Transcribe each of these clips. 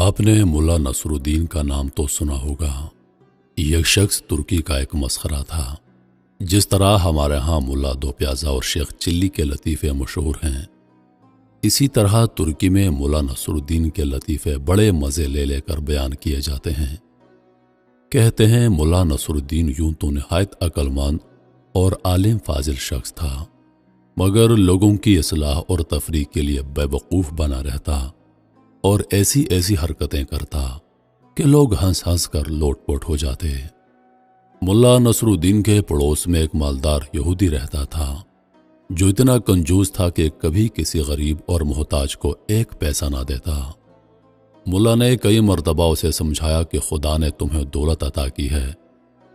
آپ نے ملا نصرالدین کا نام تو سنا ہوگا۔ یہ شخص ترکی کا ایک مسخرہ تھا۔ جس طرح ہمارے ہاں ملا دو پیازا اور شیخ چلی کے لطیفے مشہور ہیں، اسی طرح ترکی میں ملا نصرالدین کے لطیفے بڑے مزے لے لے کر بیان کیے جاتے ہیں۔ کہتے ہیں ملا نصرالدین یوں تو نہایت عقل مند اور عالم فاضل شخص تھا، مگر لوگوں کی اصلاح اور تفریح کے لیے بے وقوف بنا رہتا اور ایسی حرکتیں کرتا کہ لوگ ہنس ہنس کر لوٹ پوٹ ہو جاتے۔ ملا نصرالدین کے پڑوس میں ایک مالدار یہودی رہتا تھا جو اتنا کنجوس تھا کہ کبھی کسی غریب اور محتاج کو ایک پیسہ نہ دیتا۔ ملا نے کئی مرتبہ اسے سمجھایا کہ خدا نے تمہیں دولت عطا کی ہے،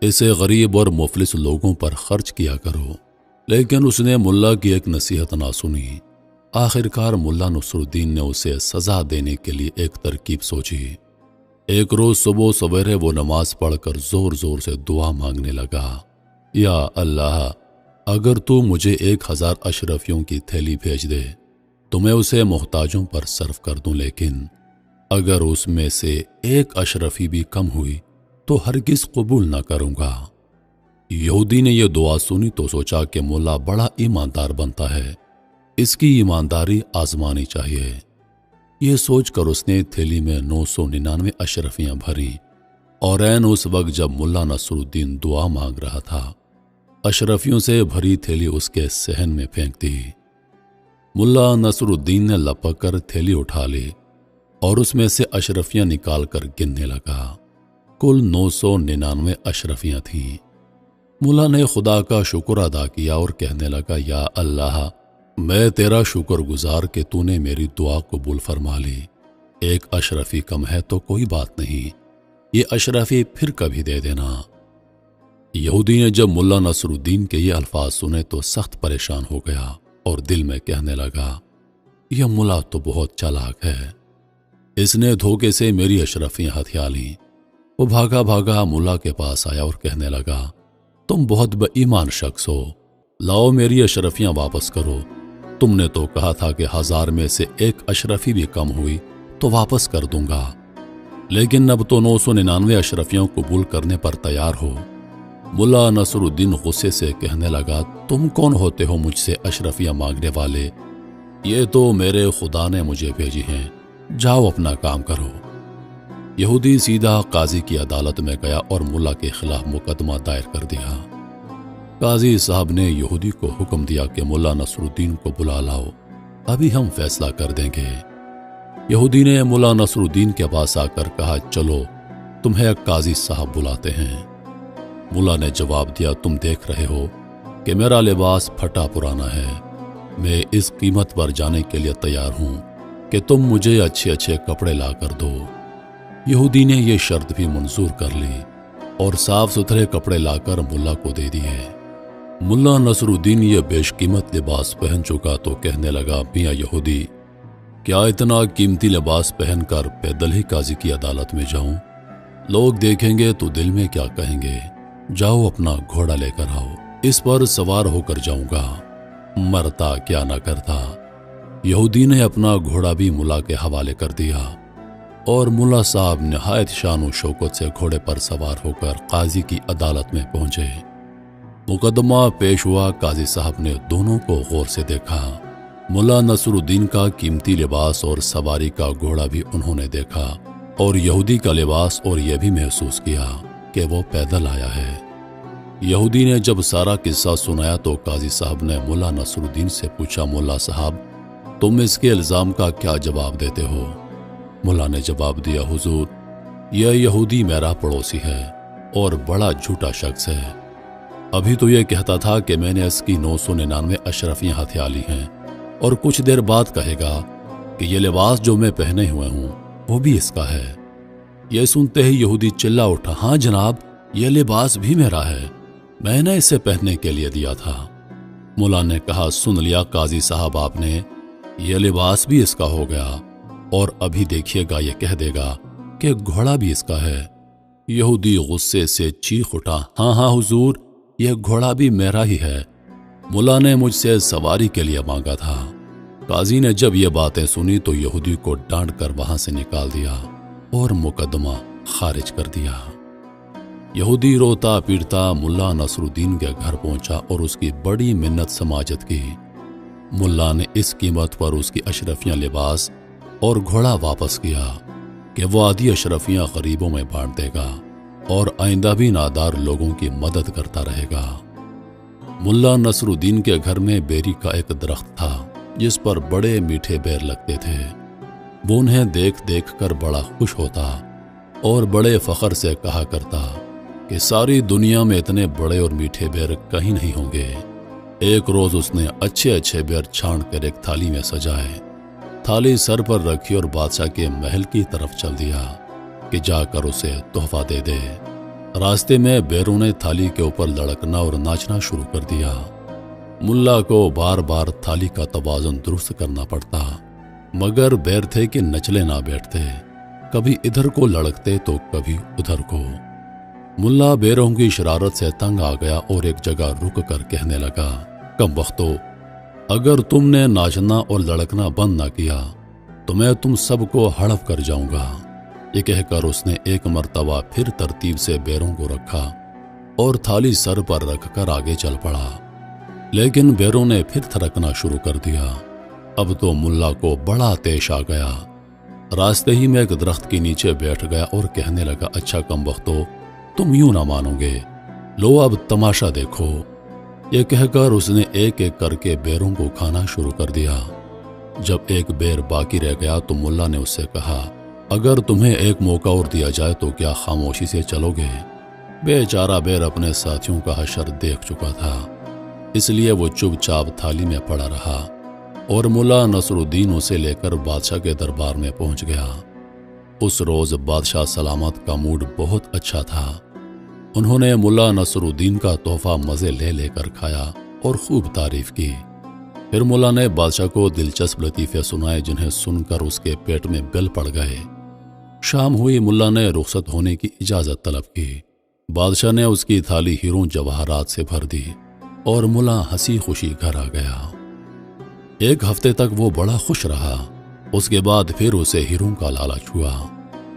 اسے غریب اور مفلس لوگوں پر خرچ کیا کرو، لیکن اس نے ملا کی ایک نصیحت نہ سنی۔ آخرکار ملا نصرالدین نے اسے سزا دینے کے لیے ایک ترکیب سوچی۔ ایک روز صبح سویرے وہ نماز پڑھ کر زور زور سے دعا مانگنے لگا، یا اللہ، اگر تو مجھے 1000 اشرفیوں کی تھیلی بھیج دے تو میں اسے محتاجوں پر صرف کر دوں، لیکن اگر اس میں سے 1 اشرفی بھی کم ہوئی تو ہرگز قبول نہ کروں گا۔ یہودی نے یہ دعا سنی تو سوچا کہ ملا بڑا ایماندار بنتا ہے، اس کی ایمانداری آزمانی چاہیے۔ یہ سوچ کر اس نے تھیلی میں 999 اشرفیاں بھری، اور عین اس وقت جب ملا نصرالدین دعا مانگ رہا تھا، اشرفیوں سے بھری تھیلی اس کے صحن میں پھینک دی۔ ملا نصرالدین نے لپک کر تھیلی اٹھا لی اور اس میں سے اشرفیاں نکال کر گننے لگا۔ کل 999 اشرفیاں تھیں۔ ملا نے خدا کا شکر ادا کیا اور کہنے لگا، یا اللہ، میں تیرا شکر گزار کہ تو نے میری دعا قبول فرما لی۔ 1 اشرفی کم ہے تو کوئی بات نہیں، یہ اشرفی پھر کبھی دے دینا۔ یہودی نے جب ملا نصرالدین کے یہ الفاظ سنے تو سخت پریشان ہو گیا اور دل میں کہنے لگا، یہ ملا تو بہت چالاک ہے، اس نے دھوکے سے میری اشرفیاں ہتھیا لیں۔ وہ بھاگا بھاگا ملا کے پاس آیا اور کہنے لگا، تم بہت بے ایمان شخص ہو، لاؤ میری اشرفیاں واپس کرو۔ تم نے تو کہا تھا کہ 1000 میں سے 1 اشرفی بھی کم ہوئی تو واپس کر دوں گا، لیکن اب تو 999 اشرفیاں قبول کرنے پر تیار ہو۔ ملا نصرالدین غصے سے کہنے لگا، تم کون ہوتے ہو مجھ سے اشرفیاں مانگنے والے؟ یہ تو میرے خدا نے مجھے بھیجی ہیں، جاؤ اپنا کام کرو۔ یہودی سیدھا قاضی کی عدالت میں گیا اور ملا کے خلاف مقدمہ دائر کر دیا۔ قاضی صاحب نے یہودی کو حکم دیا کہ ملا نصرالدین کو بلا لاؤ، ابھی ہم فیصلہ کر دیں گے۔ یہودی نے ملا نصرالدین کے پاس آ کر کہا، چلو تمہیں قاضی صاحب بلاتے ہیں۔ ملا نے جواب دیا، تم دیکھ رہے ہو کہ میرا لباس پھٹا پرانا ہے، میں اس قیمت پر جانے کے لیے تیار ہوں کہ تم مجھے اچھے اچھے کپڑے لا کر دو۔ یہودی نے یہ شرط بھی منظور کر لی اور صاف ستھرے کپڑے لا کر ملا کو دے دیے۔ ملا نصرالدین یہ بیش قیمت لباس پہن چکا تو کہنے لگا، میاں یہودی، کیا اتنا قیمتی لباس پہن کر پیدل ہی قاضی کی عدالت میں جاؤں؟ لوگ دیکھیں گے تو دل میں کیا کہیں گے؟ جاؤ اپنا گھوڑا لے کر آؤ، اس پر سوار ہو کر جاؤں گا، مرتا کیا نہ کرتا۔ یہودی نے اپنا گھوڑا بھی ملا کے حوالے کر دیا اور ملا صاحب نہایت شان و شوکت سے گھوڑے پر سوار ہو کر قاضی کی عدالت میں پہنچے۔ مقدمہ پیش ہوا۔ قاضی صاحب نے دونوں کو غور سے دیکھا۔ ملا نصرالدین کا قیمتی لباس اور سواری کا گھوڑا بھی انہوں نے دیکھا، اور یہودی کا لباس اور یہ بھی محسوس کیا کہ وہ پیدل آیا ہے۔ یہودی نے جب سارا قصہ سنایا تو قاضی صاحب نے ملا نصرالدین سے پوچھا، ملا صاحب، تم اس کے الزام کا کیا جواب دیتے ہو؟ ملا نے جواب دیا، حضور، یہ یہودی میرا پڑوسی ہے اور بڑا جھوٹا شخص ہے۔ ابھی تو یہ کہتا تھا کہ میں نے اس کی 999 اشرفیاں ہتھیا لی ہیں، اور کچھ دیر بعد کہے گا کہ یہ لباس جو میں پہنے ہوئے ہوں وہ بھی اس کا ہے۔ یہ سنتے ہی یہودی چلا اٹھا، ہاں جناب، یہ لباس بھی میرا ہے، میں نے اسے پہننے کے لیے دیا تھا۔ ملا نے کہا، سن لیا قاضی صاحب آپ نے، یہ لباس بھی اس کا ہو گیا، اور ابھی دیکھیے گا یہ کہہ دے گا کہ گھوڑا بھی اس کا ہے۔ یہودی غصے سے چیخ اٹھا، ہاں ہاں حضور، یہ گھوڑا بھی میرا ہی ہے، ملا نے مجھ سے سواری کے لیے مانگا تھا۔ قاضی نے جب یہ باتیں سنی تو یہودی کو ڈانٹ کر وہاں سے نکال دیا اور مقدمہ خارج کر دیا۔ یہودی روتا پیٹتا ملا نصرالدین کے گھر پہنچا اور اس کی بڑی منت سماجت کی۔ ملا نے اس قیمت پر اس کی اشرفیاں لباس اور گھوڑا واپس کیا کہ وہ آدھی اشرفیاں غریبوں میں بانٹ دے گا اور آئندہ بھی نادار لوگوں کی مدد کرتا رہے گا۔ ملا نصرالدین کے گھر میں بیری کا ایک درخت تھا جس پر بڑے میٹھے بیر لگتے تھے۔ وہ انہیں دیکھ دیکھ کر بڑا خوش ہوتا اور بڑے فخر سے کہا کرتا کہ ساری دنیا میں اتنے بڑے اور میٹھے بیر کہیں نہیں ہوں گے۔ ایک روز اس نے اچھے اچھے بیر چھان کر ایک تھالی میں سجائے، تھالی سر پر رکھی اور بادشاہ کے محل کی طرف چل دیا کہ جا کر اسے تحفہ دے دے۔ راستے میں بیروں نے تھالی کے اوپر لڑکنا اور ناچنا شروع کر دیا۔ ملا کو بار بار تھالی کا توازن درست کرنا پڑتا، مگر بیر تھے کہ نچلے نہ بیٹھتے، کبھی ادھر کو لڑکتے تو کبھی ادھر کو۔ ملا بیروں کی شرارت سے تنگ آ گیا اور ایک جگہ رک کر کہنے لگا، کم وقتو، اگر تم نے ناچنا اور لڑکنا بند نہ کیا تو میں تم سب کو ہڑپ کر جاؤں گا۔ یہ کہہ کر اس نے ایک مرتبہ پھر ترتیب سے بیروں کو رکھا اور تھالی سر پر رکھ کر آگے چل پڑا، لیکن بیروں نے پھر تھرکنا شروع کر دیا۔ اب تو ملا کو بڑا تیش آ گیا، راستے ہی میں ایک درخت کے نیچے بیٹھ گیا اور کہنے لگا، اچھا کم وقتو، تم یوں نہ مانو گے، لو اب تماشا دیکھو۔ یہ کہہ کر اس نے ایک ایک کر کے بیروں کو کھانا شروع کر دیا۔ جب ایک بیر باقی رہ گیا تو ملا نے اس سے کہا، اگر تمہیں ایک موقع اور دیا جائے تو کیا خاموشی سے چلو گے؟ بیچارہ بیر اپنے ساتھیوں کا حشر دیکھ چکا تھا، اس لیے وہ چپ چاپ تھالی میں پڑا رہا اور ملا نصرالدین اسے لے کر بادشاہ کے دربار میں پہنچ گیا۔ اس روز بادشاہ سلامت کا موڈ بہت اچھا تھا۔ انہوں نے ملا نصرالدین کا تحفہ مزے لے لے کر کھایا اور خوب تعریف کی۔ پھر ملا نے بادشاہ کو دلچسپ لطیفے سنائے جنہیں سن کر اس کے پیٹ میں بل پڑ گئے۔ شام ہوئی، ملا نے رخصت ہونے کی اجازت طلب کی۔ بادشاہ نے اس کی تھالی ہیروں جواہرات سے بھر دی اور ملا ہنسی خوشی گھر آ گیا۔ ایک ہفتے تک وہ بڑا خوش رہا۔ اس کے بعد پھر اسے ہیروں کا لالچ ہوا۔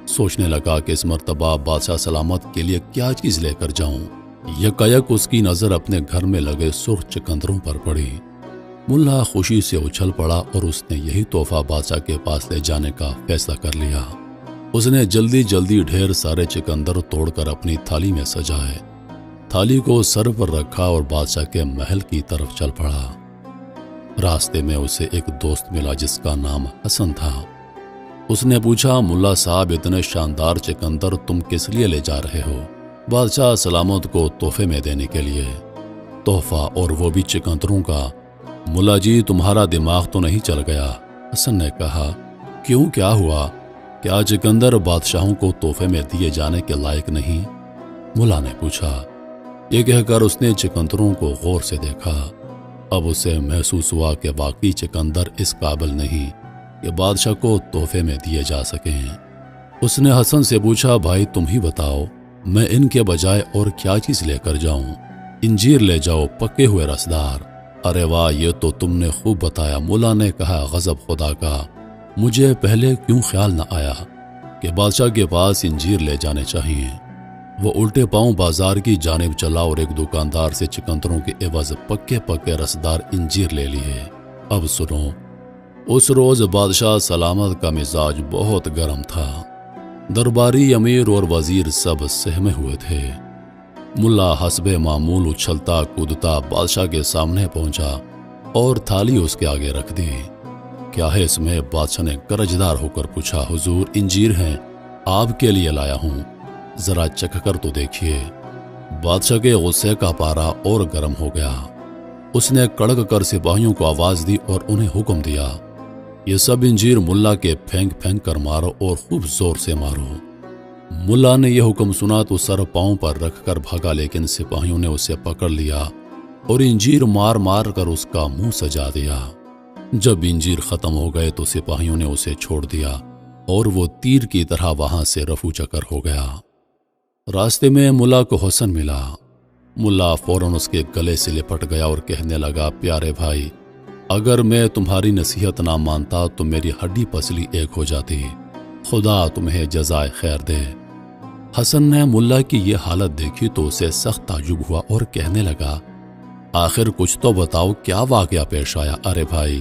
سوچنے لگا کہ اس مرتبہ بادشاہ سلامت کے لیے کیا چیز لے کر جاؤں۔ یکایک اس کی نظر اپنے گھر میں لگے سرخ چکندروں پر پڑی۔ ملا خوشی سے اچھل پڑا اور اس نے یہی تحفہ بادشاہ کے پاس لے جانے کا فیصلہ کر لیا۔ اس نے جلدی جلدی ڈھیر سارے چکندر توڑ کر اپنی تھالی میں سجائے، تھالی کو سر پر رکھا اور بادشاہ کے محل کی طرف چل پڑا۔ راستے میں اسے ایک دوست ملا جس کا نام حسن تھا۔ اس نے پوچھا، ملا صاحب اتنے شاندار چکندر تم کس لیے لے جا رہے ہو؟ بادشاہ سلامت کو تحفے میں دینے کے لیے۔ تحفہ اور وہ بھی چکندروں کا؟ ملا جی تمہارا دماغ تو نہیں چل گیا؟ حسن نے کہا، کیوں کیا ہوا؟ کیا چکندر بادشاہوں کو تحفے میں دیے جانے کے لائق نہیں؟ ملا نے پوچھا۔ یہ کہہ کر اس نے چکندروں کو غور سے دیکھا۔ اب اسے محسوس ہوا کہ واقعی چکندر اس قابل نہیں کہ بادشاہ کو تحفے میں دیے جا سکیں۔ اس نے حسن سے پوچھا، بھائی تم ہی بتاؤ، میں ان کے بجائے اور کیا چیز لے کر جاؤں؟ انجیر لے جاؤ، پکے ہوئے رسدار۔ ارے واہ، یہ تو تم نے خوب بتایا۔ ملا نے کہا، غضب خدا کا، مجھے پہلے کیوں خیال نہ آیا کہ بادشاہ کے پاس انجیر لے جانے چاہیے۔ وہ الٹے پاؤں بازار کی جانب چلا اور ایک دکاندار سے چکندروں کے عوض پکے پکے رسدار انجیر لے لیے۔ اب سنو، اس روز بادشاہ سلامت کا مزاج بہت گرم تھا۔ درباری امیر اور وزیر سب سہمے ہوئے تھے۔ ملا حسب معمول اچھلتا کودتا بادشاہ کے سامنے پہنچا اور تھالی اس کے آگے رکھ دی۔ کیا ہے اس میں؟ بادشاہ نے گرجدار ہو کر پوچھا۔ حضور انجیر ہیں، آپ کے لیے لایا ہوں، ذرا چکھ کر تو دیکھیے۔ بادشاہ کے غصے کا پارا اور گرم ہو گیا۔ اس نے کڑک کر سپاہیوں کو آواز دی اور انہیں حکم دیا، یہ سب انجیر ملا کے پھینک پھینک کر مارو اور خوب زور سے مارو۔ ملا نے یہ حکم سنا تو سر پاؤں پر رکھ کر بھاگا، لیکن سپاہیوں نے اسے پکڑ لیا اور انجیر مار مار کر اس کا منہ سجا دیا۔ جب انجیر ختم ہو گئے تو سپاہیوں نے اسے چھوڑ دیا اور وہ تیر کی طرح وہاں سے رفو چکر ہو گیا۔ راستے میں ملا کو حسن ملا۔ ملا فوراً اس کے گلے سے لپٹ گیا اور کہنے لگا، پیارے بھائی، اگر میں تمہاری نصیحت نہ مانتا تو میری ہڈی پسلی ایک ہو جاتی۔ خدا تمہیں جزائے خیر دے۔ حسن نے ملا کی یہ حالت دیکھی تو اسے سخت تعجب ہوا اور کہنے لگا، آخر کچھ تو بتاؤ، کیا واقعہ پیش آیا؟ ارے بھائی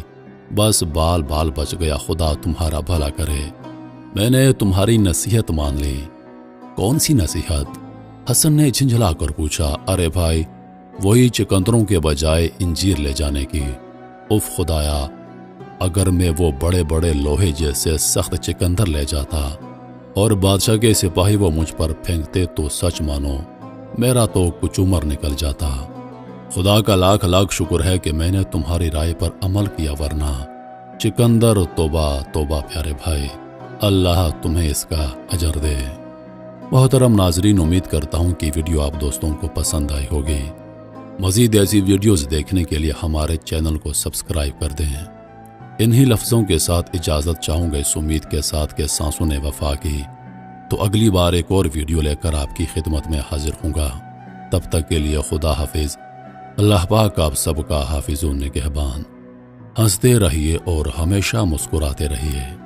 بس بال بال بچ گیا، خدا تمہارا بھلا کرے، میں نے تمہاری نصیحت مان لی۔ کون سی نصیحت؟ حسن نے جھنجھلا کر پوچھا۔ ارے بھائی وہی چکندروں کے بجائے انجیر لے جانے کی۔ اف خدایا، اگر میں وہ بڑے بڑے لوہے جیسے سخت چکندر لے جاتا اور بادشاہ کے سپاہی وہ مجھ پر پھینکتے تو سچ مانو میرا تو کچھ عمر نکل جاتا۔ خدا کا لاکھ لاکھ شکر ہے کہ میں نے تمہاری رائے پر عمل کیا، ورنہ چکندر توبہ توبہ پیارے بھائی، اللہ تمہیں اس کا اجر دے۔ محترم ناظرین، امید کرتا ہوں کہ ویڈیو آپ دوستوں کو پسند آئی ہوگی۔ مزید ایسی ویڈیوز دیکھنے کے لیے ہمارے چینل کو سبسکرائب کر دیں۔ انہی لفظوں کے ساتھ اجازت چاہوں گا، اس امید کے ساتھ کہ سانسوں نے وفا کی، تو اگلی بار ایک اور ویڈیو لے کر آپ کی خدمت میں حاضر ہوں گا۔ تب تک کے لیے خدا حافظ۔ اللہ پاک آپ سب کا حافظ و نگہبان۔ ہنستے رہیے اور ہمیشہ مسکراتے رہیے۔